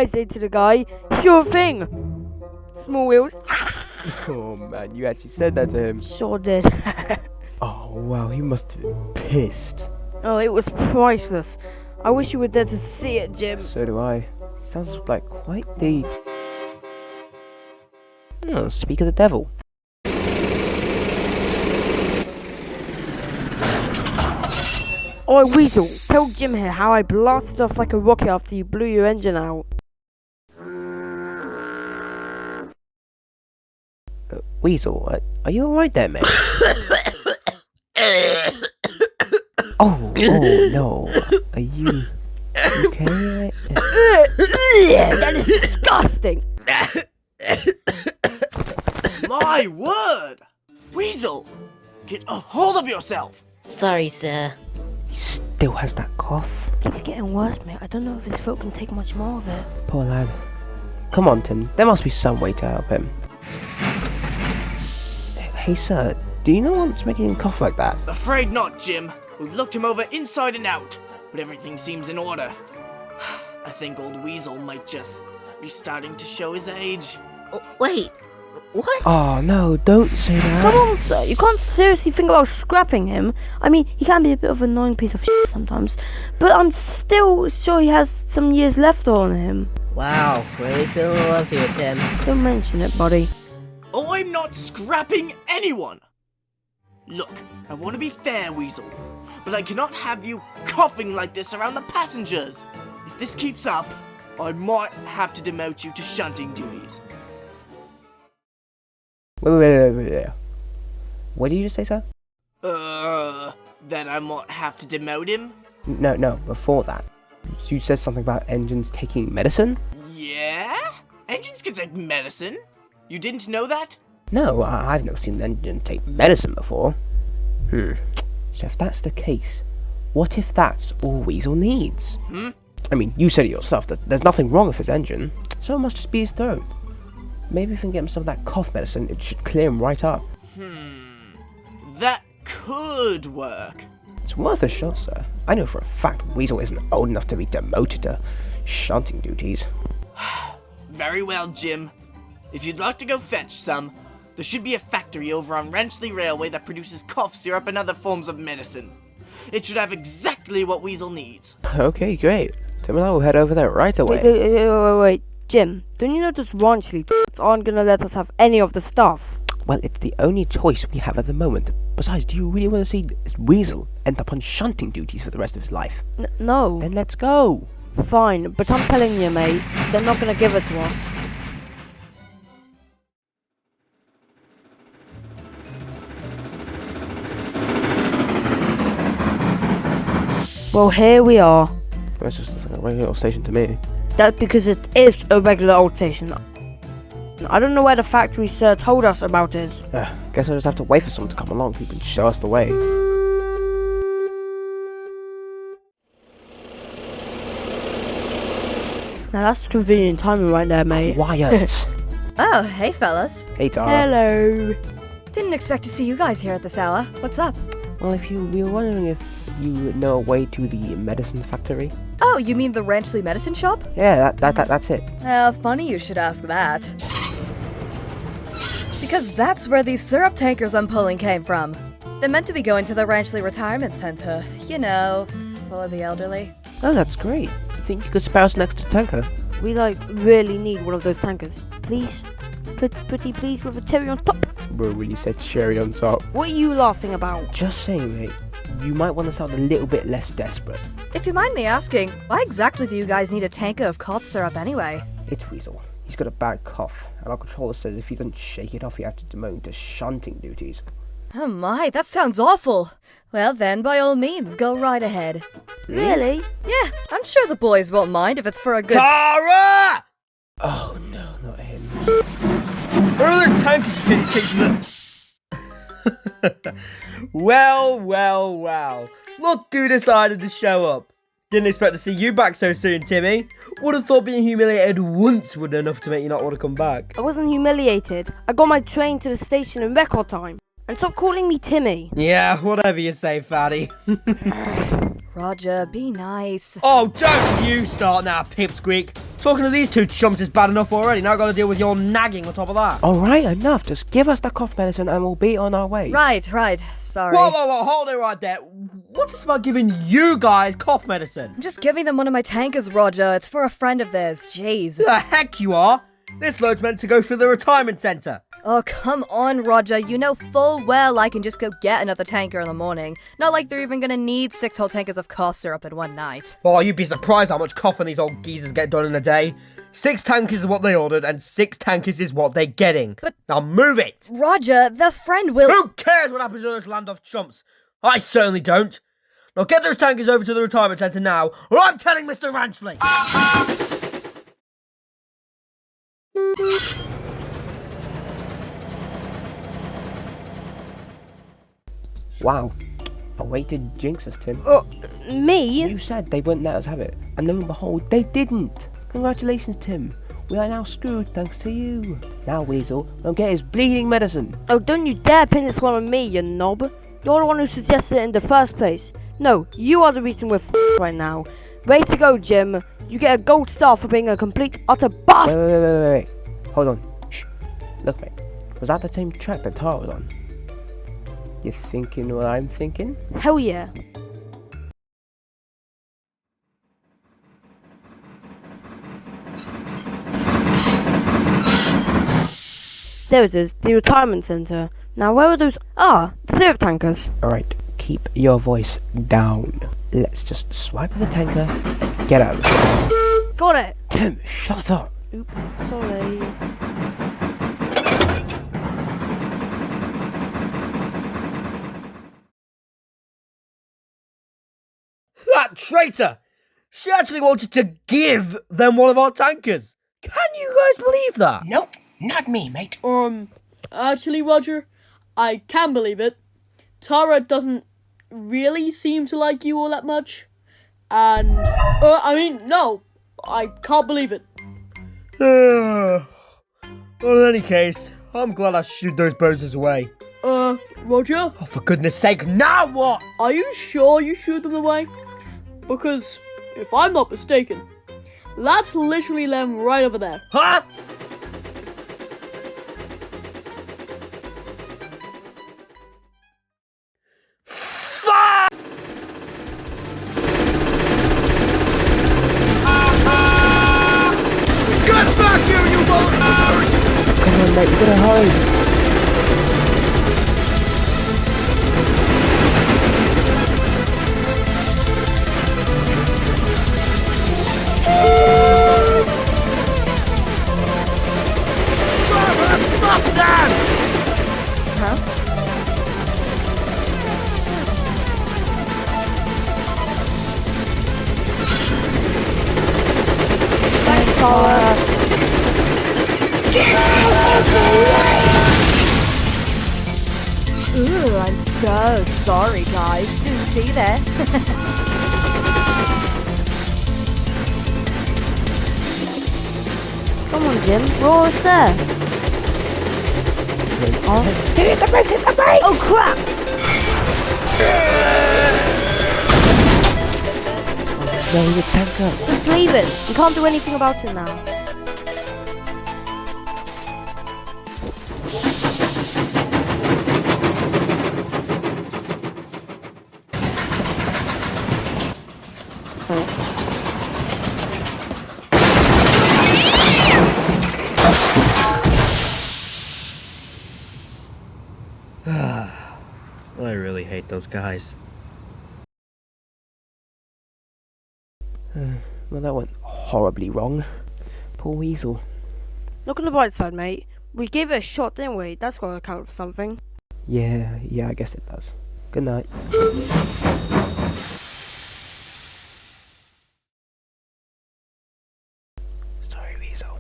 I say to the guy, sure thing. Small wheels. Oh man, you actually said that to him. Sure did. Oh wow, he must have been pissed. Oh, it was priceless. I wish you were there to see it, Jim. So do I. Sounds like quite the... Oh, speak of the devil. Oi, Weasel, tell Jim here how I blasted off like a rocket after you blew your engine out. Weasel, are you alright there, mate? Oh no. Are you okay? That is disgusting. My word! Weasel! Get a hold of yourself! Sorry, sir. He still has that cough. Keeps getting worse, mate. I don't know if his throat can take much more of it. Poor lad. Come on, Tim. There must be some way to help him. Hey, sir. Do you know what's making him cough like that? Afraid not, Jim. We've looked him over inside and out, but everything seems in order. I think old Weasel might just be starting to show his age. Wait, what? Oh, no. Don't say that. Come on, sir. You can't seriously think about scrapping him. I mean, he can be a bit of an annoying piece of shit sometimes, but I'm still sure he has some years left on him. Wow, really feeling the love here, Tim. Don't mention it, buddy. Oh, I'm not scrapping anyone! Look, I want to be fair, Weasel, but I cannot have you coughing like this around the passengers. If this keeps up, I might have to demote you to shunting duties. Wait. What did you just say, sir? Then I might have to demote him? No, before that. You said something about engines taking medicine? Yeah? Engines can take medicine? You didn't know that? No, I've never seen an engine take medicine before. So if that's the case, what if that's all Weasel needs? I mean, you said it yourself that there's nothing wrong with his engine, so it must just be his throat. Maybe if we can get him some of that cough medicine, it should clear him right up. That could work. It's worth a shot, sir. I know for a fact Weasel isn't old enough to be demoted to shunting duties. Very well, Jim. If you'd like to go fetch some, there should be a factory over on Ranchley Railway that produces cough syrup and other forms of medicine. It should have exactly what Weasel needs. Okay, great. Tim and I will head over there right away. Wait. Jim, don't you notice Ranchley aren't gonna let us have any of the stuff? Well, it's the only choice we have at the moment. Besides, do you really want to see Weasel end up on shunting duties for the rest of his life? No. Then let's go. Fine, but I'm telling you, mate, they're not gonna give it to us. Well, here we are. That's just like a regular old station to me. That's because it is a regular old station. I don't know where the factory sir told us about it. Guess I'll just have to wait for someone to come along who can show us the way. Now that's convenient timing right there, mate. Quiet. Oh, hey fellas. Hey, Tara. Hello. Didn't expect to see you guys here at this hour. What's up? Well, we were wondering if you know a way to the medicine factory. Oh, you mean the Ranchley medicine shop? Yeah, that's it. Funny you should ask that. Because that's where these syrup tankers I'm pulling came from. They're meant to be going to the Ranchley Retirement Center. You know, for the elderly. Oh, that's great. Think you could spare us an extra tanker? We really need one of those tankers. Please? Pretty please with a cherry on top. Bro, when you said cherry on top. What are you laughing about? Just saying, mate. You might want to sound a little bit less desperate. If you mind me asking, why exactly do you guys need a tanker of cough syrup anyway? It's Weasel. He's got a bad cough, and our controller says if he doesn't shake it off, you have to demote him to shunting duties. Oh my, that sounds awful. Well then, by all means, go right ahead. Really? Yeah, I'm sure the boys won't mind if it's for a good— Tara! Oh no, not him. Where are those tankers you said you're chasing them? Well. Look who decided to show up. Didn't expect to see you back so soon, Timmy. Would have thought being humiliated once would be enough to make you not want to come back. I wasn't humiliated. I got my train to the station in record time. And stop calling me Timmy. Yeah, whatever you say, fatty. Roger, be nice. Oh, don't you start now, pipsqueak. Talking to these two chumps is bad enough already. Now I've got to deal with your nagging on top of that. Alright, enough. Just give us the cough medicine and we'll be on our way. Right. Sorry. Whoa, hold it right there. What's this about giving you guys cough medicine? I'm just giving them one of my tankers, Roger. It's for a friend of theirs. Jeez. The heck you are? This load's meant to go for the retirement centre. Oh, come on, Roger. You know full well I can just go get another tanker in the morning. Not like they're even gonna need 6 whole tankers of cough syrup in one night. Oh, you'd be surprised how much coughing these old geezers get done in a day. 6 tankers is what they ordered, and 6 tankers is what they're getting. But- now move it! Roger, the friend will- Who cares what happens to those land-off chumps? I certainly don't. Now get those tankers over to the retirement centre now, or I'm telling Mr. Ranchley! Wow. A way to jinx us, Tim. Oh, me? You said they wouldn't let us have it, and lo and behold, they didn't. Congratulations, Tim. We are now screwed thanks to you. Now, Weasel, don't get his bleeding medicine. Oh, don't you dare pin this one on me, you knob. You're the one who suggested it in the first place. No, you are the reason we're right now. Way to go, Jim. You get a gold star for being a complete, utter bastard. Wait. Hold on. Shh. Look, mate. Was that the same track that Tara was on? You thinking what I'm thinking? Hell yeah. There it is, the retirement centre. Now where are those? Ah, the syrup tankers. Alright, keep your voice down. Let's just swipe the tanker and get out of here. Got it. Tim, shut up. Oops, sorry. That traitor! She actually wanted to give them one of our tankers. Can you guys believe that? Nope, not me, mate. Actually, Roger, I can believe it. Tara doesn't really seem to like you all that much. And, no, I can't believe it. Well, in any case, I'm glad I shooed those bozos away. Roger, Oh, for goodness sake, now what? are you sure you shooed them away? Because, if I'm not mistaken, that's literally them right over there. Huh? Fuck! Get back here, you both! Come on, mate, you gotta hurry. Stop that! Thanks, Tara. Ooh, I'm so sorry, guys. Didn't see that. Come on, Jim. We're almost there. Hit the brake! Oh, crap! No, the tanker. Just leave it. We can't do anything about it now. I really hate those guys. Well, that went horribly wrong. Poor Weasel. Look on the bright side, mate. We gave it a shot, didn't we? That's got to count for something. Yeah, I guess it does. Good night. Sorry, Weasel.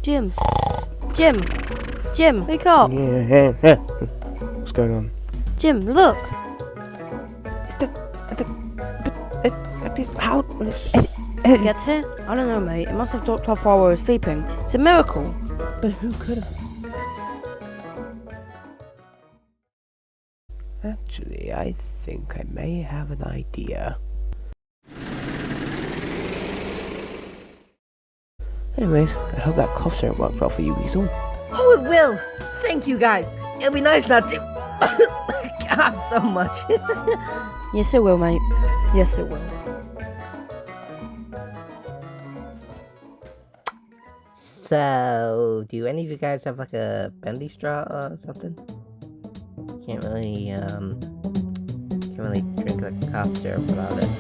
Jim. Jim, wake up. Yeah. What's going on? Jim, look. How? Get here? I don't know, mate. It must have dropped off while we were sleeping. It's a miracle. But who could have? I think I may have an idea. Anyways, I hope that cough syrup worked well for you, Weasel. Oh, it will! Thank you guys! It'll be nice not to cough so much. Yes, it will, mate. Yes, it will. So, do any of you guys have like a bendy straw or something? Can't really drink like cough syrup without it.